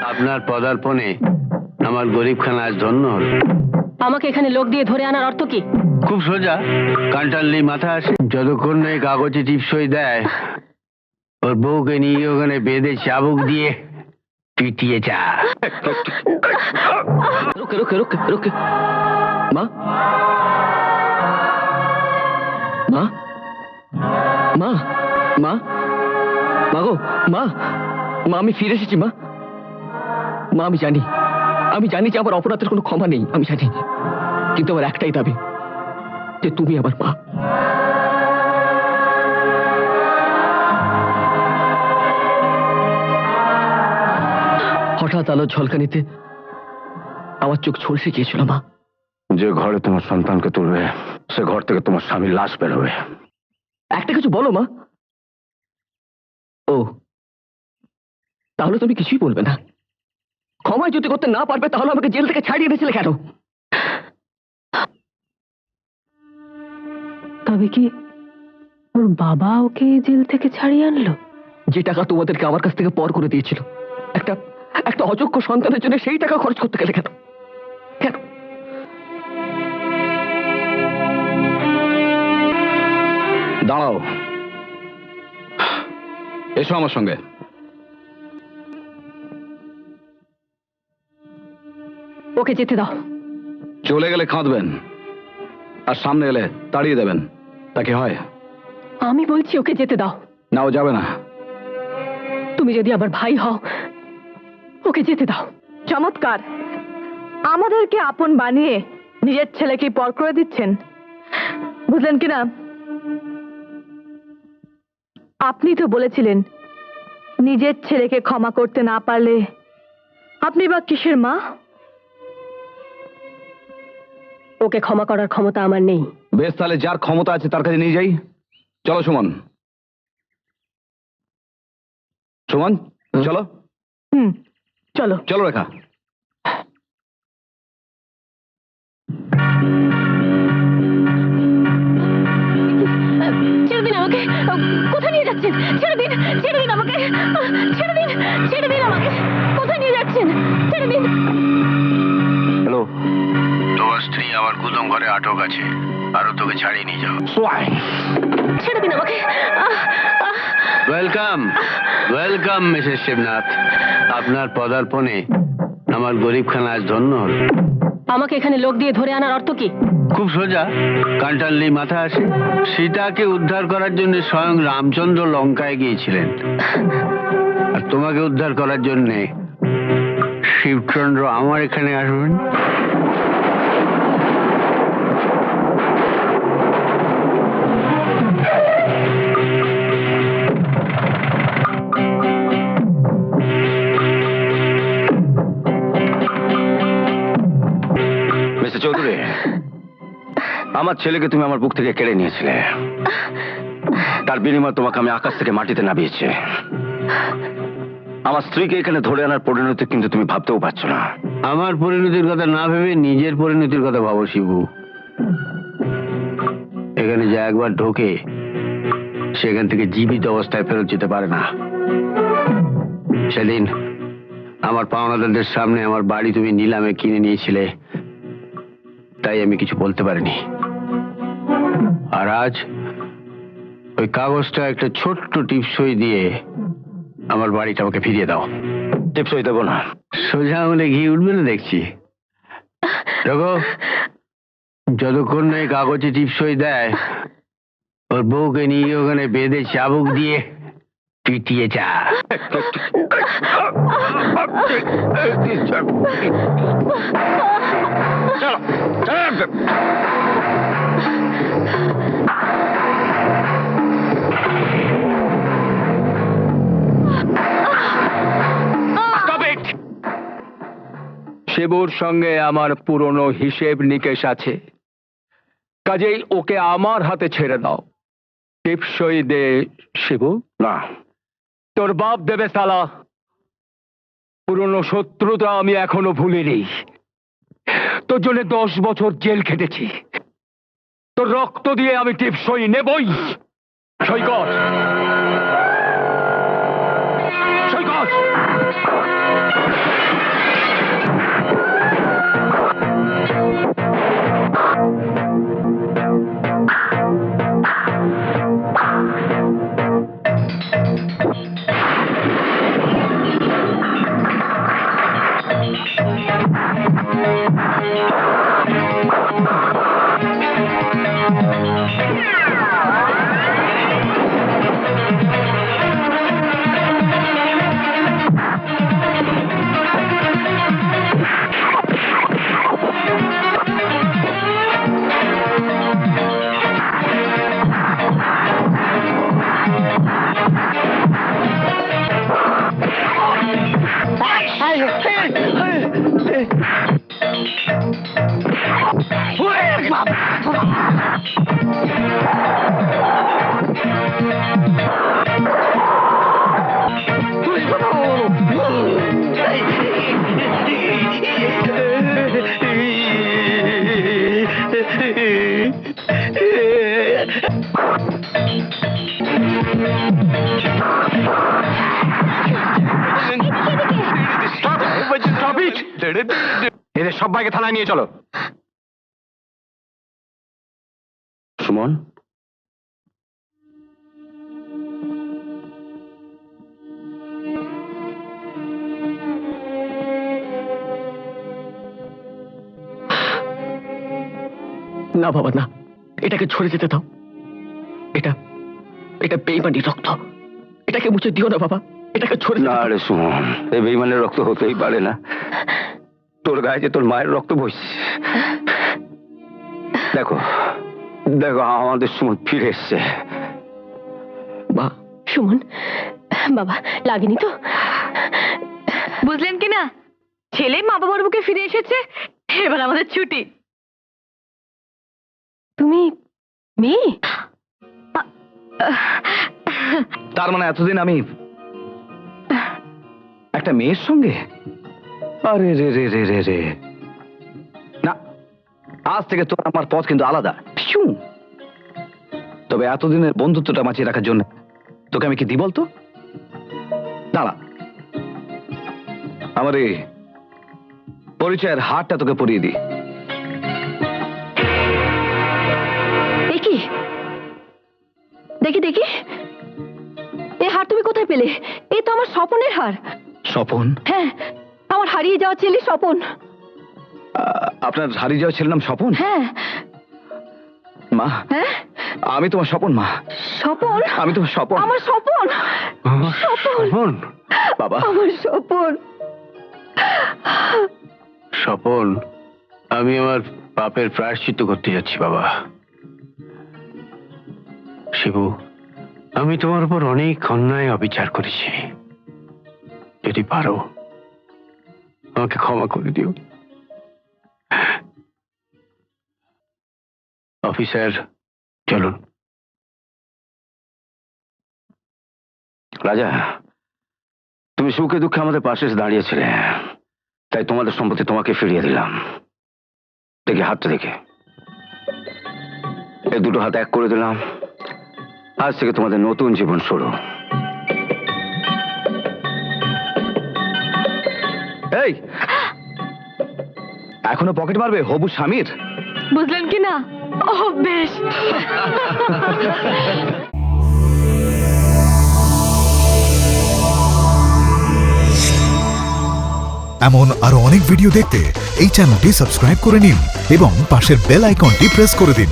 আপনার পদার্পণে আমার গরিবখানা আজ ধন্য হল। আমাকে এখানে লোক দিয়ে ধরে আনার অর্থ কি? খুব সোজা, কানটানলি মাথা আসে। যতক্ষণ না এই কাগজে টিপসই দেয়, ওর বউকে নিয়ে ওখানে বেঁধে চাবুক দিয়ে পিটিয়ে চা। রুকে রুকে রুকে রুকে। মা মা মা মা মা গো মা মা, আমি ফিরে এসেছি মা। মা আমি জানি যে আমার অপরাধের কোনো ক্ষমা নেই, আমি জানি, কিন্তু আমার একটাই দাবি যে তুমি আমার মা। হঠাৎ আলো ঝলকানিতে আমার চোখ ঝলসে গিয়েছিল মা। যে ঘরে তোমার সন্তানকে তুলবে, সে ঘর থেকে তোমার স্বামীর লাশ বেরোবে। একটা কিছু বলো মা। ও, তাহলে তুমি কিছুই বলবে না? ক্ষমায় যদি করতে না পারবে তাহলে আমাকে জেল থেকে ছাড়িয়ে দিয়েছিলে কেন? তবে কি ওর বাবা ওকে জেল থেকে ছাড়িয়ে আনলো? যে টাকা তোমাদেরকে আমার কাছ থেকে পর করে দিয়েছিল, একটা একটা অযোগ্য সন্তানের জন্য সেই টাকা খরচ করতে গেলে কেন? কেন? দাঁড়াও, এসো আমার সঙ্গে। ওকে যেতে দাও। চলে গেলে কাঁদবেন, আর সামনে এলে তাড়িয়ে দেবেন, তা কি হয়? আমি বলছি ওকে যেতে দাও। না, ও যাবে না। তুমি যদি আমার ভাই হও, ওকে যেতে দাও। চমৎকার, আমাদেরকে আপন বানিয়ে নিজের ছেলেকে পর করে দিচ্ছেন, বুঝলেন কিনা? আপনি তো বলেছিলেন নিজের ছেলেকে ক্ষমা করতে না পারলে আপনি বা কিসের মা? ওকে ক্ষমা করার ক্ষমতা আমার নেই। বেশ, তাহলে যার ক্ষমতা আছে তার কাছে নিয়ে যাই। চলো সুমন, সুমন চলো। চলো। চলো রেখা। ছেড়ে দিন আমাকে। কোথায় নিয়ে যাচ্ছেন? ছেড়ে দিন, ছেড়ে দিন আমাকে। ছেড়ে দিন, ছেড়ে দিন আমাকে। কোথায় নিয়ে যাচ্ছেন? ছেড়ে দিন। হ্যালো, তোমার স্ত্রী আমার গুদম ঘরে আটক আছে, আরো তোকে ছাড়িয়ে নিয়ে যাও। ছেড়ে দিন আমাকে। Welcome, welcome Mrs Shibnath. আপনার পদার্পণে আমার গরিবখানা আজ ধন্য হল। আমাকে এখানে লোক দিয়ে ধরে আনার অর্থ কি? খুব সোজা, কানটানলি মাথা আসে। সীতাকে উদ্ধার করার জন্য স্বয়ং রামচন্দ্র লঙ্কায় গিয়েছিলেন, আর তোমাকে উদ্ধার করার জন্য শিবচন্দ্র আমার এখানে আসবেন। মিস্টার চৌধুরী, আমার ছেলেকে তুমি আমার বুক থেকে কেড়ে নিয়েছিলে, তার বিনিময়ে তোমাকে আমি আকাশ থেকে মাটিতে নামিয়েছি। আমার স্ত্রীকে এখানে ধরে আনার পরিণতি কিন্তু তুমি ভাবতেও পারছো না। আমার পরিণতির কথা না ভেবে নিজের পরিণতির কথা ভাবো শিবু। এখানে যা একবার ঢোকে সেখান থেকে জীবিত অবস্থায় ফেরত যেতে পারে না। সেদিন আমার পাওনাদারদের সামনে আমার বাড়ি তুমি নিলামে কিনে নিয়েছিলে, তাই আমি কিছু বলতে পারিনি। আর আজ ওই কাগজটা একটা ছোট্ট টিপসই দিয়ে আমার বাড়িটা আমাকে ফিরিয়ে দাও। টিপসই দেবো না, সোজা আঙুলে ঘি উঠবে না দেখছি। দেখো, যতক্ষণ না এই কাগজে টিপসই দেয়, ওর বউকে নিয়ে ওখানে বেঁধে চাবুক দিয়ে পিটিয়ে চা। শিবুর সঙ্গে আমার পুরনো হিসেব নিকেশ আছে, কাজেই ওকে আমার হাতে ছেড়ে দাও। টিপসই দে শিবু। না, তোর বাপ দেবে সালা। পুরনো শত্রুতা আমি এখনো ভুলিনি। তোর জন্য 10 বছর জেল খেটেছি। তোর রক্ত দিয়ে আমি টিপসই নেবই। সই কর, সই কর। এদের সবাইকে থানায় নিয়ে চলো। সুমন, না বাবা না, এটাকে ছড়ে যেতে দাও। এটা এটা বেইমানি রক্ত, এটাকে মুছে দিও না বাবা, এটাকে ছড়ে না রে সুমন, এই বেইমানের রক্ত হতেই পারে না। তোর গায়ে যে তোর মায়ের রক্ত বইছে। দেখো দেখো, আমাদের সুমন ফিরে এসছে। মা, সুমন বাবা, লাগেনি তো? বুঝলেন কি না, ছেলে মা বাবার বুকে ফিরে এসেছে, এবার আমাদের ছুটি। তুমি মেয়ে? তার মানে এতদিন আমি একটা মেয়ের সঙ্গে? আরে রে রে রে রে রে, না, আজ থেকে তোর আমার পথ কিন্তু আলাদা। ফিউ। তবে এতদিনের বন্ধুত্বটা বাঁচিয়ে রাখার জন্য তোকে আমি কি দিই বলতো? দাঁড়া, আমার এই পরিচয়ের হারটা তোকে পরিয়ে দিই। দেখি দেখি দেখি, এই হার তুমি কোথায় পেলে? এই তো আমার স্বপনের হার। স্বপন? হ্যাঁ, আমার হারিয়ে যাওয়া ছেলে স্বপন। আপনার হারিয়ে যাওয়া ছেলের নাম স্বপন? হ্যাঁ। মা, হ্যাঁ, আমি তোমার স্বপন। মা, স্বপন? আমি তোমার স্বপন। আমার স্বপন, স্বপন, বাবা, আমার স্বপন। স্বপন, আমি আমার পাপের প্রায়শ্চিত্ত করতে যাচ্ছি বাবা। শিবু, আমি তোমার উপর অনেক অন্যায় অবিচার করেছি। যদি পারো আমাকে ক্ষমা করে দিও। অফিসার, চলুন। রাজা, তুমি সুখে দুঃখে আমাদের পাশে এসে দাঁড়িয়েছিলে, তাই তোমাদের সম্পত্তি তোমাকে ফিরিয়ে দিলাম। দেখি হাতটা দেখে, এই দুটো হাত এক করে দিলাম। আজ থেকে তোমাদের নতুন জীবন শুরু। এই, এখনো পকেট মারবে হবু স্বামীর? বুঝলেন কি না? ও বেশ। এমন আরো অনেক ভিডিও দেখতে এই চ্যানেলটি সাবস্ক্রাইব করে নিন এবং পাশের বেল আইকনটি প্রেস করে দিন।